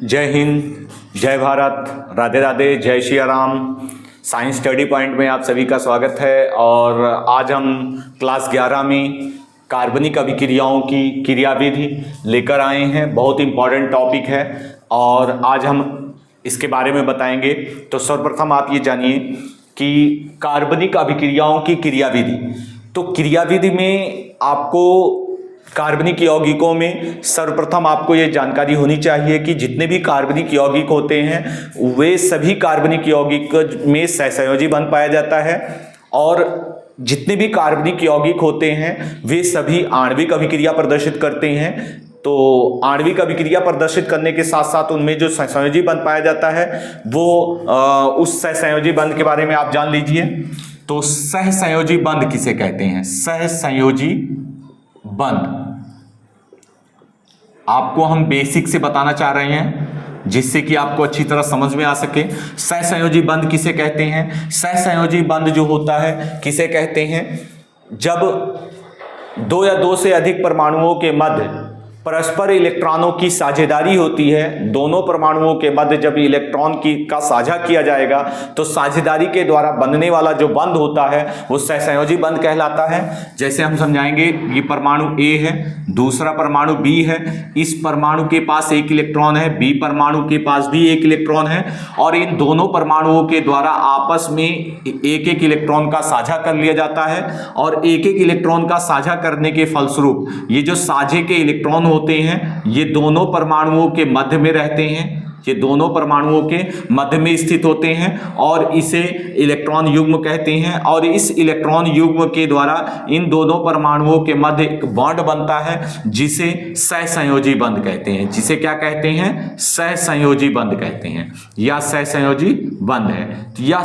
जय हिंद, जय भारत, राधे राधे, जय Shri Ram. Science study point में आप सभी का स्वागत है। और आज हम क्लास 11 में कार्बनिक अभिक्रियाओं की क्रियाविधि लेकर आए हैं। बहुत इंपॉर्टेंट टॉपिक है और आज हम इसके बारे में बताएंगे। तो सर्वप्रथम आप ये जानिए कि कार्बनिक अभिक्रियाओं की क्रियाविधि, तो क्रियाविधि में आपको कार्बनिक यौगिकों में सर्वप्रथम आपको ये जानकारी होनी चाहिए कि जितने भी कार्बनिक यौगिक होते हैं वे सभी कार्बनिक यौगिक में सहसंयोजी बंध पाया जाता है, और जितने भी कार्बनिक यौगिक होते हैं वे सभी आणविक अभिक्रिया प्रदर्शित करते हैं। तो आणविक अभिक्रिया प्रदर्शित करने के साथ साथ उनमें जो सहसंयोजी बंध पाया जाता है वो उस सहसंयोजी बंध के बारे में आप जान लीजिए। तो सहसंयोजी बंध किसे कहते हैं? सहसंयोजी बंध आपको हम बेसिक से बताना चाह रहे हैं जिससे कि आपको अच्छी तरह समझ में आ सके। सहसंयोजी बंध किसे कहते हैं? सहसंयोजी बंध जो होता है किसे कहते हैं? जब दो या दो से अधिक परमाणुओं के मध्य परस्पर इलेक्ट्रॉनों की साझेदारी होती है, दोनों परमाणुओं के मध्य जब इलेक्ट्रॉन का साझा किया जाएगा तो साझेदारी के द्वारा बनने वाला जो बंध होता है वो सहसंयोजी बंध कहलाता है। जैसे हम समझाएंगे, ये परमाणु ए है, दूसरा परमाणु बी है, इस परमाणु के पास एक इलेक्ट्रॉन है, बी परमाणु के पास भी एक इलेक्ट्रॉन है, और इन दोनों परमाणुओं के द्वारा आपस में एक एक इलेक्ट्रॉन का साझा कर लिया जाता है, और एक एक इलेक्ट्रॉन का साझा करने के फलस्वरूप ये जो साझे के इलेक्ट्रॉन होते हैं ये दोनों परमाणुओं के मध्य में रहते हैं, ये दोनों परमाणुओं के मध्य में स्थित होते हैं और इसे इलेक्ट्रॉन युग्म कहते हैं। और इस इलेक्ट्रॉन युग्म के द्वारा इन दोनों परमाणुओं के मध्य एक बॉन्ड बनता है जिसे सहसंयोजी बंध कहते हैं। जिसे क्या कहते हैं? सहसंयोजी बंध कहते हैं, या सहसंयोजी बंध है। या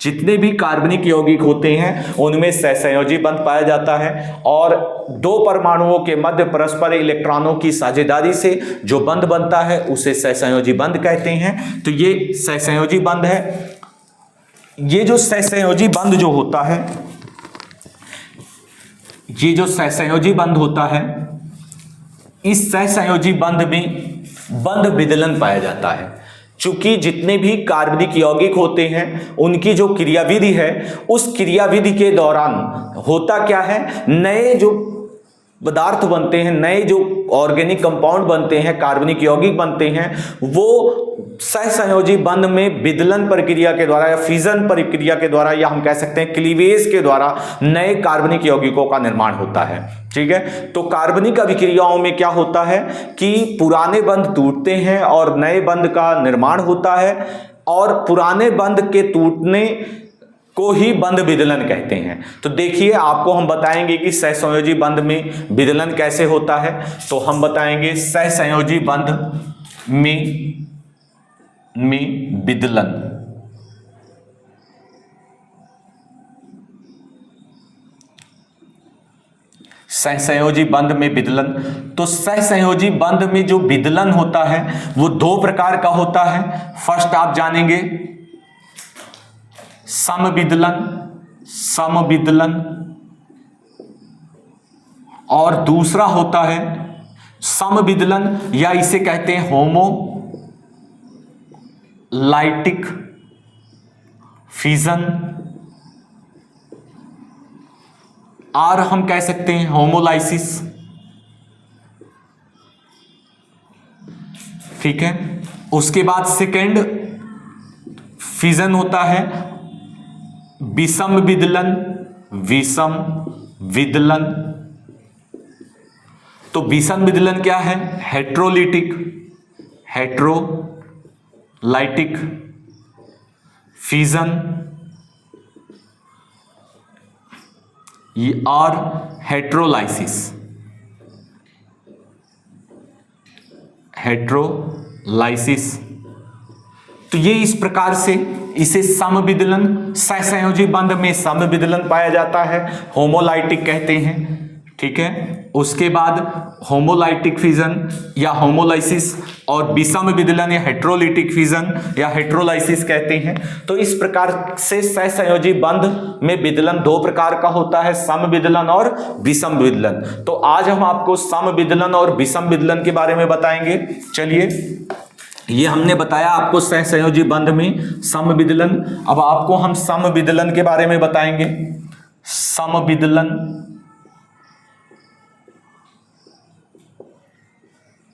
जितने भी कार्बनिक यौगिक होते हैं उनमें सहसंयोजी बंध पाया जाता है, और दो परमाणुओं के मध्य परस्पर इलेक्ट्रॉनों की साझेदारी से जो बंध बनता है उसे सहसंयोजी बंध कहते हैं। तो ये सहसंयोजी बंध है। ये जो सहसंयोजी बंध जो होता है, ये जो सहसंयोजी बंध होता है, इस सहसंयोजी बंध में बंध विदलन पाया जाता है। चूंकि जितने भी कार्बनिक यौगिक होते हैं उनकी जो क्रियाविधि है उस क्रियाविधि के दौरान होता क्या है, नए जो पदार्थ बनते हैं, नए जो ऑर्गेनिक कंपाउंड बनते हैं, कार्बनिक यौगिक बनते हैं, वो सहसंयोजी बंध में विदलन प्रक्रिया के द्वारा या फिजन प्रक्रिया के द्वारा, या हम कह सकते हैं क्लीवेज के द्वारा नए कार्बनिक यौगिकों का निर्माण होता है। ठीक है, तो कार्बनिक अभिक्रियाओं में क्या होता है कि पुराने बंध टूटते हैं और नए बंध का निर्माण होता है, और पुराने बंध के टूटने को ही बंध विदलन कहते हैं। तो देखिए, आपको हम बताएंगे कि सहसंयोजी बंध में विदलन कैसे होता है। तो हम बताएंगे सहसंयोजी बंध में विदलन। सहसंयोजी बंध में विदलन। तो सहसंयोजी बंध में जो विदलन होता है वो दो प्रकार का होता है। फर्स्ट आप जानेंगे समविदलन, समविदलन, और दूसरा होता है समविदलन, या इसे कहते हैं होमोलाइटिक फिजन, और हम कह सकते हैं होमोलाइसिस। ठीक है, उसके बाद सेकेंड फिजन होता है विषम विदलन, विषम विदलन। तो विषम विदलन क्या है? हेट्रोलिटिक, हेट्रोलाइटिक फिजन, और हेट्रोलाइसिस, हेट्रोलाइसिस। तो ये इस प्रकार से इसे समविदलन, सहसंयोजी बंध में समविदलन पाया जाता है, होमोलाइटिक कहते हैं। ठीक है, उसके बाद होमोलाइटिक फिजन या होमोलाइसिस और विषम विदलन या हेट्रोलिटिक फिजन या हेट्रोलाइसिस कहते हैं। तो इस प्रकार से सहसंयोजी बंध में विदलन दो प्रकार का होता है, समविदलन और विषम विदलन। तो आज हम आपको समविदलन और विषम विदलन के बारे में बताएंगे। चलिए, ये हमने बताया आपको सहसंयोजी बंध में समविदलन। अब आपको हम समविदलन के बारे में बताएंगे। समविदलन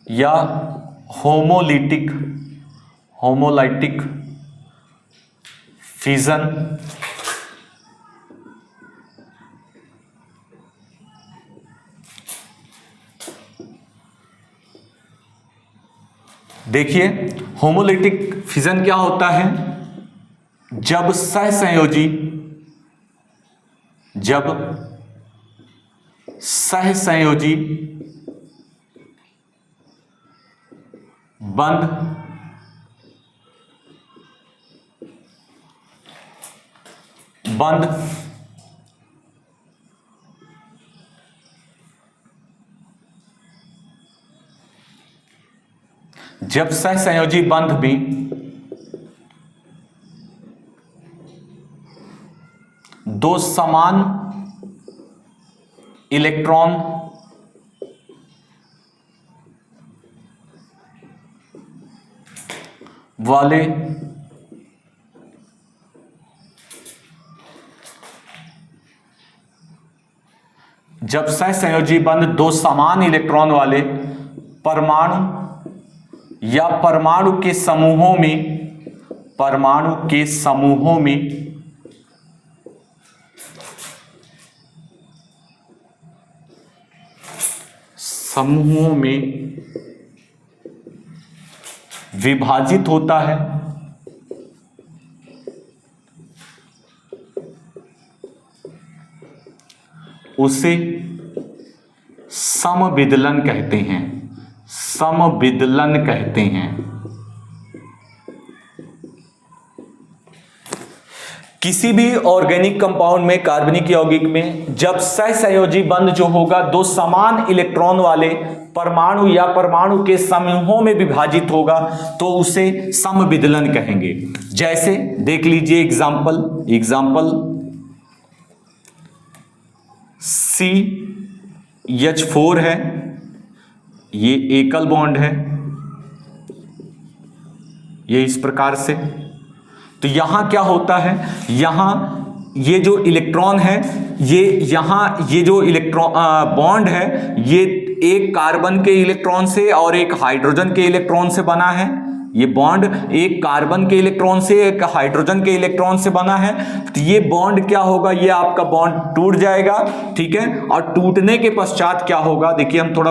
या होमोलिटिक फिजन देखिए, होमोलिटिक फिजन क्या होता है? जब सहसंयोजी बंध जब सहसंयोजी बंध में दो समान इलेक्ट्रॉन वाले जब सहसंयोजी बंध दो समान इलेक्ट्रॉन वाले परमाणु या परमाणु के समूहों में विभाजित होता है, उसे समविदलन कहते हैं। किसी भी ऑर्गेनिक कंपाउंड में, कार्बनिक यौगिक में, जब सहसंयोजी बंध जो होगा दो समान इलेक्ट्रॉन वाले परमाणु या परमाणु के समूहों में विभाजित होगा तो उसे समविदलन कहेंगे। जैसे देख लीजिए एग्जाम्पल CH4 है, ये एकल बॉन्ड है, ये इस प्रकार से। तो यहां क्या होता है, यहां ये जो इलेक्ट्रॉन है, ये जो इलेक्ट्रॉन बॉन्ड है, ये एक कार्बन के इलेक्ट्रॉन से और एक हाइड्रोजन के इलेक्ट्रॉन से बना है। ये बॉन्ड एक कार्बन के इलेक्ट्रॉन से, एक हाइड्रोजन के इलेक्ट्रॉन से बना है। तो ये बॉन्ड क्या होगा, ये आपका बॉन्ड टूट जाएगा, ठीक है। और टूटने के पश्चात क्या होगा, देखिए हम थोड़ा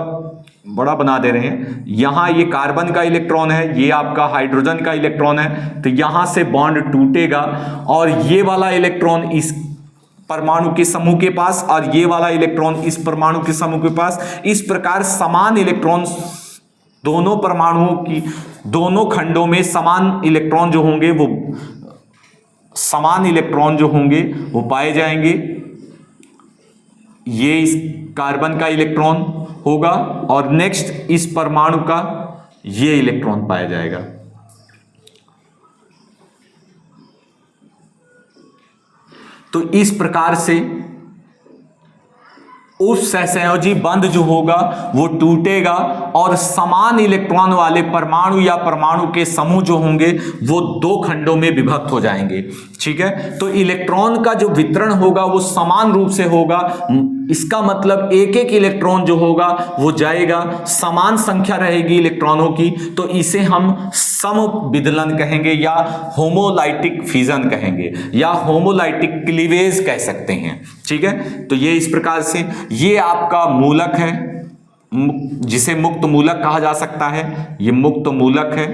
बड़ा बना दे रहे हैं। यहां ये कार्बन का इलेक्ट्रॉन है, ये आपका हाइड्रोजन का इलेक्ट्रॉन है। तो यहां से बॉन्ड टूटेगा और ये वाला इलेक्ट्रॉन इस परमाणु के समूह के पास और ये वाला इलेक्ट्रॉन इस परमाणु के समूह के पास, इस प्रकार समान इलेक्ट्रॉन दोनों परमाणुओं की, दोनों खंडों में समान इलेक्ट्रॉन जो होंगे वो पाए जाएंगे। ये इस कार्बन का इलेक्ट्रॉन होगा और नेक्स्ट इस परमाणु का ये इलेक्ट्रॉन पाया जाएगा। तो इस प्रकार से उस सहसंयोजी बंध जो होगा वो टूटेगा और समान इलेक्ट्रॉन वाले परमाणु या परमाणु के समूह जो होंगे वो दो खंडों में विभक्त हो जाएंगे, ठीक है। तो इलेक्ट्रॉन का जो वितरण होगा वो समान रूप से होगा। इसका मतलब एक एक इलेक्ट्रॉन जो होगा वो जाएगा, समान संख्या रहेगी इलेक्ट्रॉनों की, तो इसे हम समविदलन कहेंगे या होमोलाइटिक फिजन कहेंगे या होमोलाइटिक क्लीवेज कह सकते हैं, ठीक है। तो ये इस प्रकार से, ये आपका मूलक है जिसे मुक्त मूलक कहा जा सकता है। ये मुक्त मूलक है,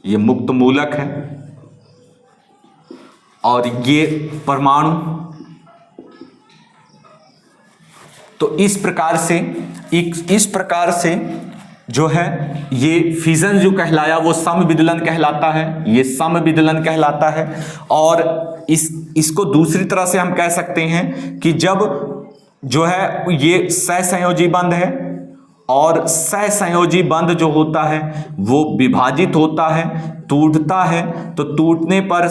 ये मुक्त मूलक है और ये परमाणु। तो इस प्रकार से जो है ये फिजन जो कहलाया वो समविदलन कहलाता है, ये समविदलन कहलाता है। और इसको दूसरी तरह से हम कह सकते हैं कि जब जो है ये सहसंयोजी बंध है और सहसंयोजी बंध जो होता है वो विभाजित होता है, टूटता है। तो टूटने पर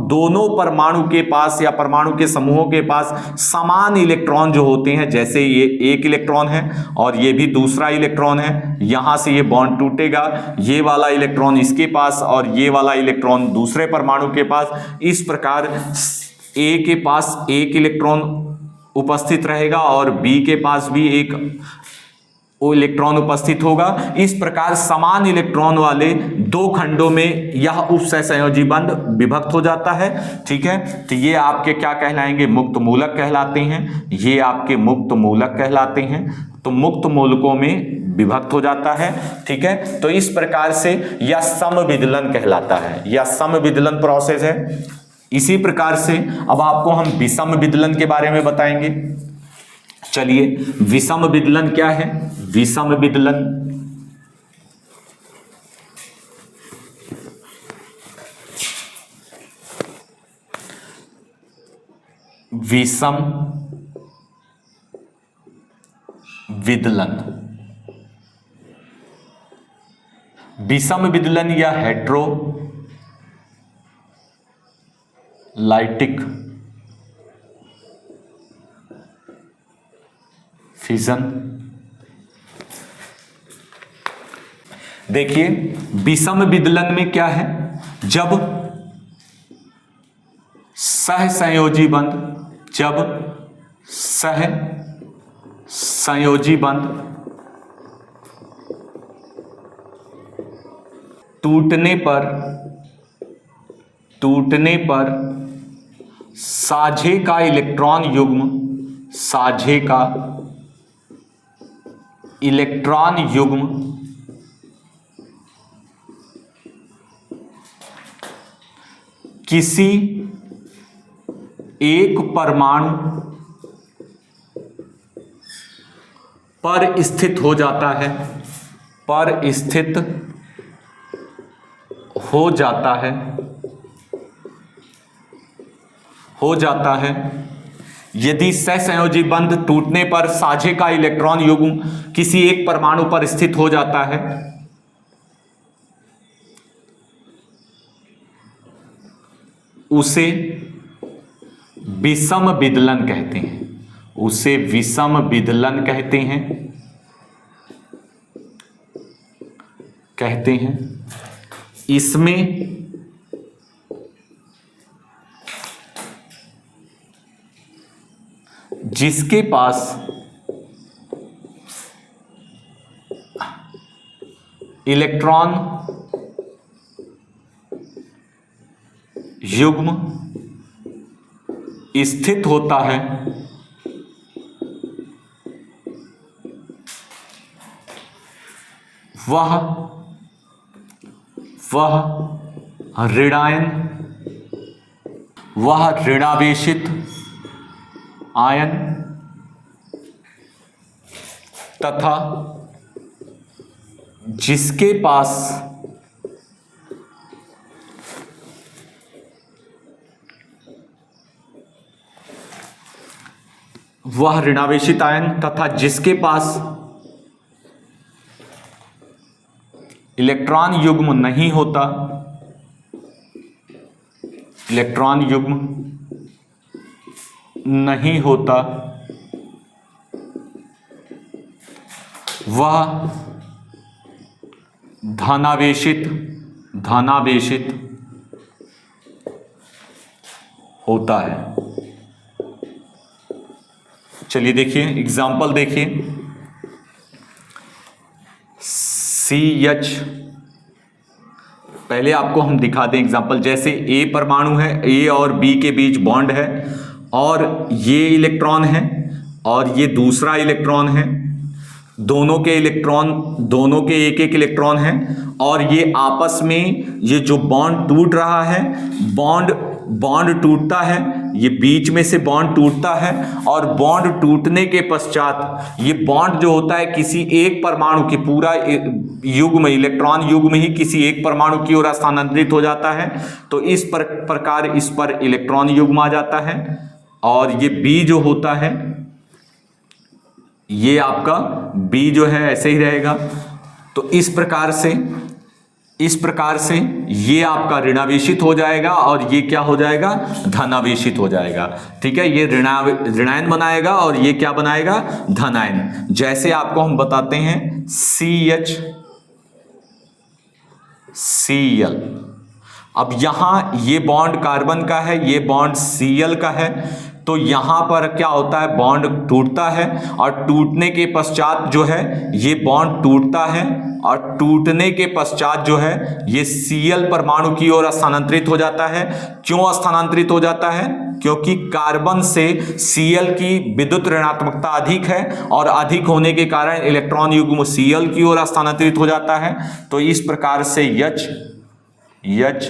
दोनों परमाणु के पास या परमाणु के समूहों के पास समान इलेक्ट्रॉन जो होते हैं, जैसे ये एक इलेक्ट्रॉन है और ये भी दूसरा इलेक्ट्रॉन है, यहां से ये बॉन्ड टूटेगा, ये वाला इलेक्ट्रॉन इसके पास और ये वाला इलेक्ट्रॉन दूसरे परमाणु के पास। इस प्रकार ए के पास एक इलेक्ट्रॉन उपस्थित रहेगा और बी के पास भी एक वो इलेक्ट्रॉन उपस्थित होगा। इस प्रकार समान इलेक्ट्रॉन वाले दो खंडों में यह उपसहसंयोजी बंध विभक्त हो जाता है। ठीक है, तो ये आपके क्या कहलाएंगे? मुक्त मूलक कहलाते हैं। ये आपके मुक्त मूलक कहलाते हैं। तो मुक्त मूलकों में विभक्त हो जाता है। ठीक है, तो इस प्रकार से यह समविदलन कहलाता है, यह समविदलन प्रोसेस है। इसी प्रकार से अब आपको हम विषम विदलन के बारे में बताएंगे। चलिए, विषम विदलन क्या है? विषम विदलन विषम विदलन विषम विदलन या हेट्रोलाइटिक फिजन। देखिए, विषम विदलन में क्या है? जब सहसंयोजी बंध सहसंयोजी बंध टूटने पर साझे का इलेक्ट्रॉन युग्म किसी एक परमाणु पर स्थित हो जाता है। यदि सहसंयोजी बंध टूटने पर साझे का इलेक्ट्रॉन युग्म किसी एक परमाणु पर स्थित हो जाता है, उसे विषम विदलन कहते हैं। इसमें जिसके पास इलेक्ट्रॉन युग्म स्थित होता है, वह ऋणावेशित आयन तथा जिसके पास इलेक्ट्रॉन युग्म नहीं होता, वह धनावेशित होता है। चलिए देखिए, एग्जाम्पल देखिए। CH, पहले आपको हम दिखा दें एग्जाम्पल। जैसे A परमाणु है, A और B के बीच बॉन्ड है और ये इलेक्ट्रॉन है और ये दूसरा इलेक्ट्रॉन है। दोनों के एक एक इलेक्ट्रॉन हैं और ये आपस में ये जो बॉन्ड टूट रहा है, बॉन्ड टूटता है, ये बीच में से बॉन्ड टूटता है और बॉन्ड टूटने के पश्चात ये बॉन्ड जो होता है किसी एक परमाणु की पूरा युग्म, इलेक्ट्रॉन युग्म ही किसी एक परमाणु की ओर स्थानांतरित हो जाता है। तो इस प्रकार इस पर इलेक्ट्रॉन युग्म आ जाता है और ये B जो होता है ये आपका बी जो है ऐसे ही रहेगा। तो इस प्रकार से ये आपका ऋणावेशित हो जाएगा और ये क्या हो जाएगा, धनावेशित हो जाएगा। ठीक है, ये ऋणायन बनाएगा और ये क्या बनाएगा, धनायन। जैसे आपको हम बताते हैं CH अब यहां ये बॉन्ड कार्बन का है, ये बॉन्ड Cl का है, तो यहां पर क्या होता है, बॉन्ड टूटता है और टूटने के पश्चात जो है ये बॉन्ड टूटता है और टूटने के पश्चात जो है ये Cl परमाणु की ओर स्थानांतरित हो जाता है। क्यों स्थानांतरित हो जाता है, क्योंकि कार्बन से Cl की विद्युत ऋणात्मकता अधिक है और अधिक होने के कारण इलेक्ट्रॉन युग्म Cl की ओर स्थानांतरित हो जाता है। तो इस प्रकार से H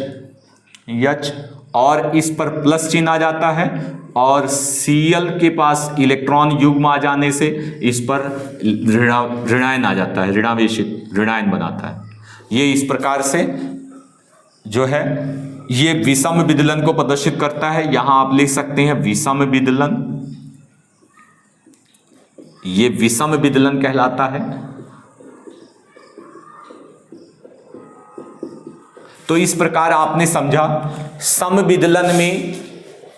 और इस पर प्लस चिन्ह आ जाता है और Cl के पास इलेक्ट्रॉन युग्म आ जाने से इस पर ऋणायन आ जाता है, ऋणावेशित ऋणायन बनाता है। ये इस प्रकार से जो है ये विषम विदलन को प्रदर्शित करता है। यहां आप लिख सकते हैं विषम विदलन, ये विषम विदलन कहलाता है। तो इस प्रकार आपने समझा समविदलन में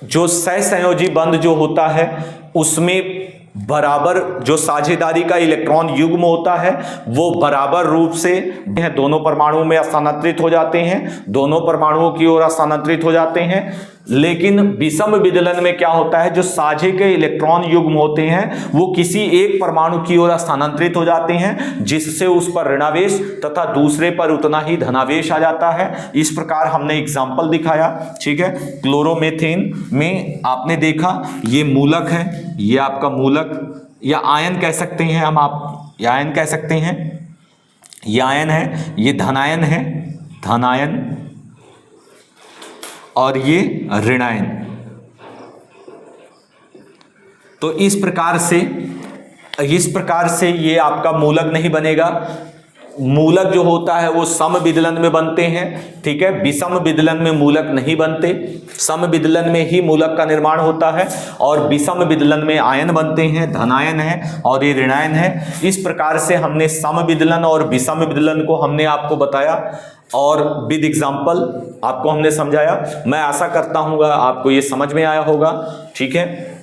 जो सहसंयोजी बंध जो होता है उसमें बराबर जो साझेदारी का इलेक्ट्रॉन युग्म होता है वो बराबर रूप से दोनों परमाणुओं में स्थानांतरित हो जाते हैं, दोनों परमाणुओं की ओर स्थानांतरित हो जाते हैं। लेकिन विषम विदलन में क्या होता है, जो साझे के इलेक्ट्रॉन युग्म होते हैं वो किसी एक परमाणु की ओर स्थानांतरित हो जाते हैं जिससे उस पर ऋणावेश तथा दूसरे पर उतना ही धनावेश आ जाता है। इस प्रकार हमने एग्जाम्पल दिखाया। ठीक है, क्लोरोमेथेन में आपने देखा ये मूलक है, ये आपका मूलक या आयन कह सकते हैं हम, आप या आयन कह सकते हैं, ये आयन है, ये धनायन है, धनायन, और ये ऋणायन। तो इस प्रकार से ये आपका मूलक नहीं बनेगा। मूलक जो होता है वो सम विदलन में बनते हैं। ठीक है, विषम विदलन में मूलक नहीं बनते, सम विदलन में ही मूलक का निर्माण होता है और विषम विदलन में आयन बनते हैं, धनायन है और ये ऋणायन है। इस प्रकार से हमने सम विदलन और विषम विदलन को हमने आपको बताया और विद एग्जाम्पल आपको हमने समझाया। मैं आशा करता हूँ आपको ये समझ में आया होगा। ठीक है।